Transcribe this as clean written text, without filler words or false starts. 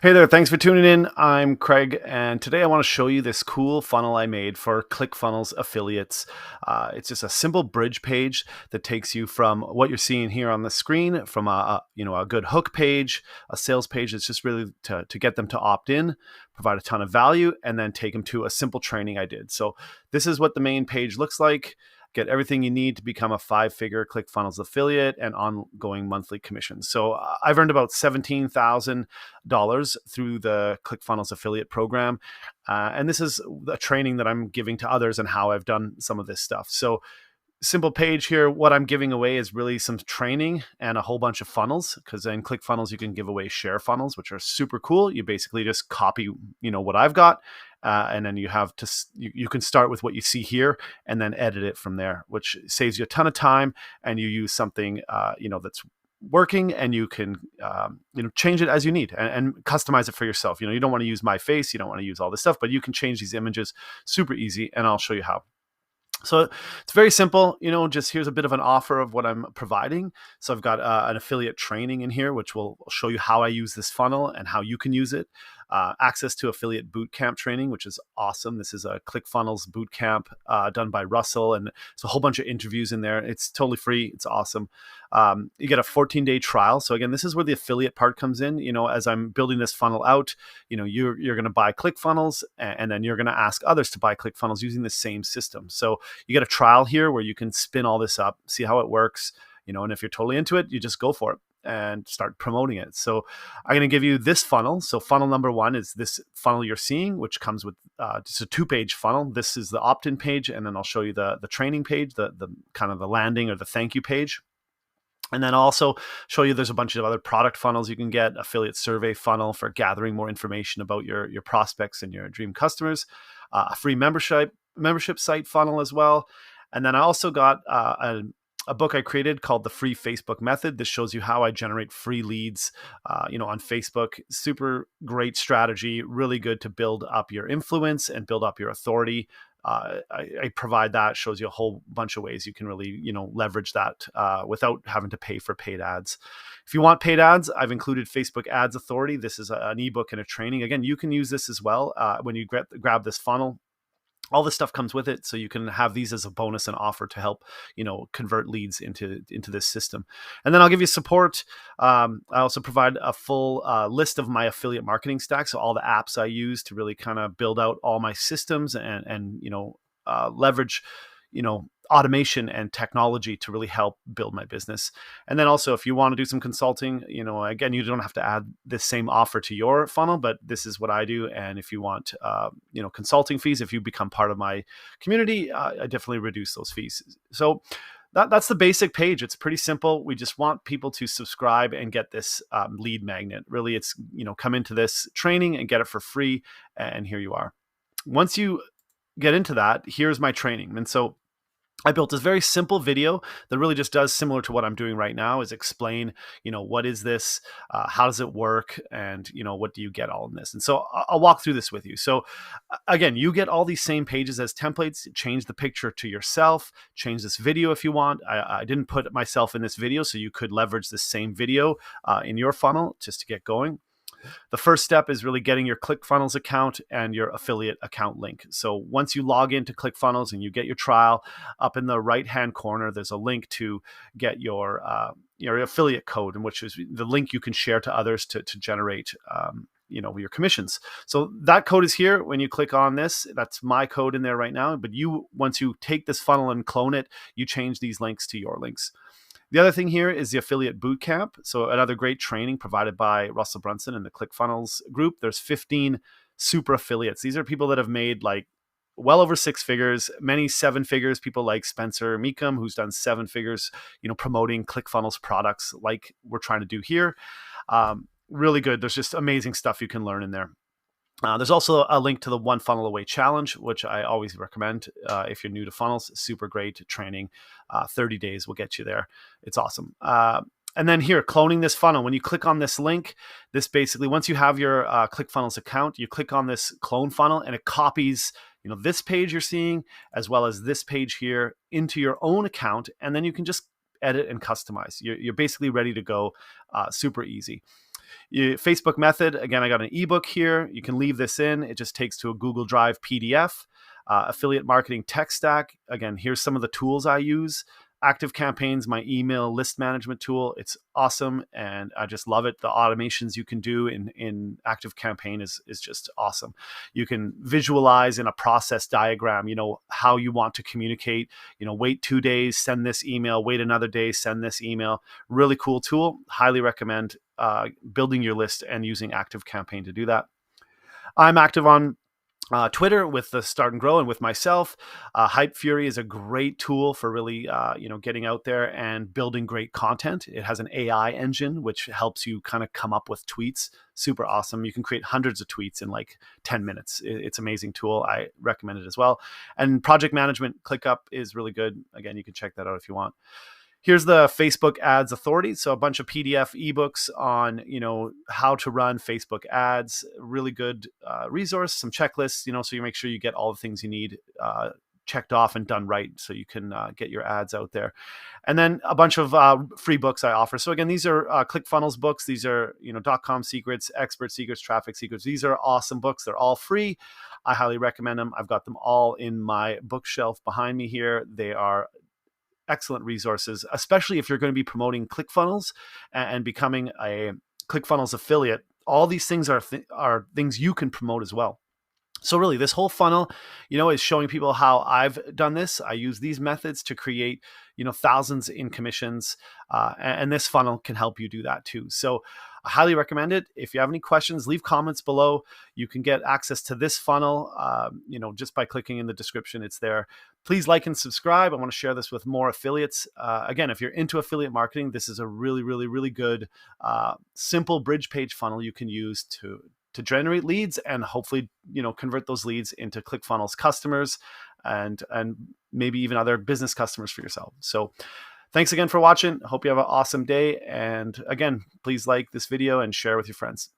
Hey there, thanks for tuning in. I'm Craig, and today I want to show you this cool funnel I made for ClickFunnels affiliates. It's just a simple bridge page that takes you from what you're seeing here on the screen, from a good hook page, a sales page. It's just really to get them to opt in, provide a ton of value, and then take them to a simple training I did. So this is what the main page looks like. Get everything you need to become a 5-figure ClickFunnels affiliate and ongoing monthly commissions. So I've earned about $17,000 through the ClickFunnels affiliate program. And this is a training that I'm giving to others and how I've done some of this stuff. So simple page here. What I'm giving away is really some training and a whole bunch of funnels, because in ClickFunnels you can give away share funnels, which are super cool. You basically just copy, what I've got, and then you can start with what you see here and then edit it from there, which saves you a ton of time. And you use something that's working, and you can change it as you need and customize it for yourself. You don't want to use my face, you don't want to use all this stuff, but you can change these images super easy, and I'll show you how. So it's very simple, just here's a bit of an offer of what I'm providing. So I've got an affiliate training in here, which will show you how I use this funnel and how you can use it. Access to affiliate bootcamp training, which is awesome. This is a ClickFunnels bootcamp done by Russell, and it's a whole bunch of interviews in there. It's totally free. It's awesome. You get a 14-day trial. So again, this is where the affiliate part comes in. As I'm building this funnel out, you're going to buy ClickFunnels, and then you're going to ask others to buy ClickFunnels using the same system. So you get a trial here where you can spin all this up, see how it works, and if you're totally into it, you just go for it and start promoting it. So I'm going to give you this funnel. So funnel number one is this funnel you're seeing, which comes with just a 2-page funnel. This is the opt-in page, and then I'll show you the training page, the kind of the landing or the thank you page. And then I'll also show you there's a bunch of other product funnels you can get, affiliate survey funnel for gathering more information about your prospects and your dream customers, a free membership site funnel as well. And then I also got a book I created called The Free Facebook Method. This shows you how I generate free leads, on Facebook. Super great strategy, really good to build up your influence and build up your authority. I provide that, shows you a whole bunch of ways you can really, leverage that without having to pay for paid ads. If you want paid ads, I've included Facebook Ads Authority. This is an ebook and a training. Again, you can use this as well when you grab this funnel. All this stuff comes with it, so you can have these as a bonus and offer to help, convert leads into this system. And then I'll give you support. I also provide a full list of my affiliate marketing stack, so all the apps I use to really kind of build out all my systems and leverage, automation and technology to really help build my business. And then also, if you want to do some consulting, again, you don't have to add this same offer to your funnel, but this is what I do. And if you want, consulting fees, if you become part of my community, I definitely reduce those fees. So that's the basic page. It's pretty simple. We just want people to subscribe and get this lead magnet. Really, it's, come into this training and get it for free. And here you are. Once you get into that, here's my training. And so I built this very simple video that really just does similar to what I'm doing right now, is explain, what is this, how does it work, and, what do you get all in this? And so I'll walk through this with you. So again, you get all these same pages as templates. Change the picture to yourself, change this video if you want. I didn't put myself in this video, so you could leverage the same video in your funnel just to get going. The first step is really getting your ClickFunnels account and your affiliate account link. So once you log into ClickFunnels and you get your trial, up in the right-hand corner, there's a link to get your affiliate code, and which is the link you can share to others to generate your commissions. So that code is here. When you click on this, that's my code in there right now. But once you take this funnel and clone it, you change these links to your links. The other thing here is the affiliate bootcamp. So another great training provided by Russell Brunson in the ClickFunnels group. There's 15 super affiliates. These are people that have made well over 6 figures, many 7 figures. People like Spencer Meekum, who's done 7 figures, promoting ClickFunnels products like we're trying to do here. Really good. There's just amazing stuff you can learn in there. There's also a link to the One Funnel Away Challenge, which I always recommend if you're new to funnels. Super great training. 30 days will get you there. It's awesome. And then here, cloning this funnel. When you click on this link, this basically, once you have your ClickFunnels account, you click on this clone funnel, and it copies this page you're seeing, as well as this page here, into your own account. And then you can just edit and customize. You're basically ready to go. Super easy. Facebook method, again, I got an ebook here. You can leave this in. It just takes to a Google Drive PDF. Affiliate marketing tech stack. Again, here's some of the tools I use. Active Campaigns, my email list management tool. It's awesome, and I just love it. The automations you can do in Active Campaign is just awesome. You can visualize in a process diagram, how you want to communicate. Wait 2 days, send this email. Wait another day, send this email. Really cool tool. Highly recommend building your list and using Active Campaign to do that. I'm active on Twitter with the Start and Grow and with myself. Hype Fury is a great tool for really, getting out there and building great content. It has an AI engine, which helps you kind of come up with tweets. Super awesome. You can create hundreds of tweets in like 10 minutes. It's an amazing tool. I recommend it as well. And project management, ClickUp is really good. Again, you can check that out if you want. Here's the Facebook Ads Authority. So a bunch of PDF ebooks on, how to run Facebook ads. Really good resource, some checklists, so you make sure you get all the things you need checked off and done right so you can get your ads out there. And then a bunch of free books I offer. So again, these are ClickFunnels books. These are, .com secrets, expert secrets, traffic secrets. These are awesome books. They're all free. I highly recommend them. I've got them all in my bookshelf behind me here. They are excellent resources, especially if you're going to be promoting ClickFunnels and becoming a ClickFunnels affiliate. All these things are things you can promote as well. So really, this whole funnel, is showing people how I've done this. I use these methods to create, thousands in commissions, and this funnel can help you do that too. So I highly recommend it. If you have any questions, leave comments below. You can get access to this funnel, just by clicking in the description. It's there. Please like and subscribe. I want to share this with more affiliates. Again, if you're into affiliate marketing, this is a really, really, really good, simple bridge page funnel you can use to generate leads and hopefully, convert those leads into ClickFunnels customers and maybe even other business customers for yourself. So thanks again for watching. Hope you have an awesome day. And again, please like this video and share with your friends.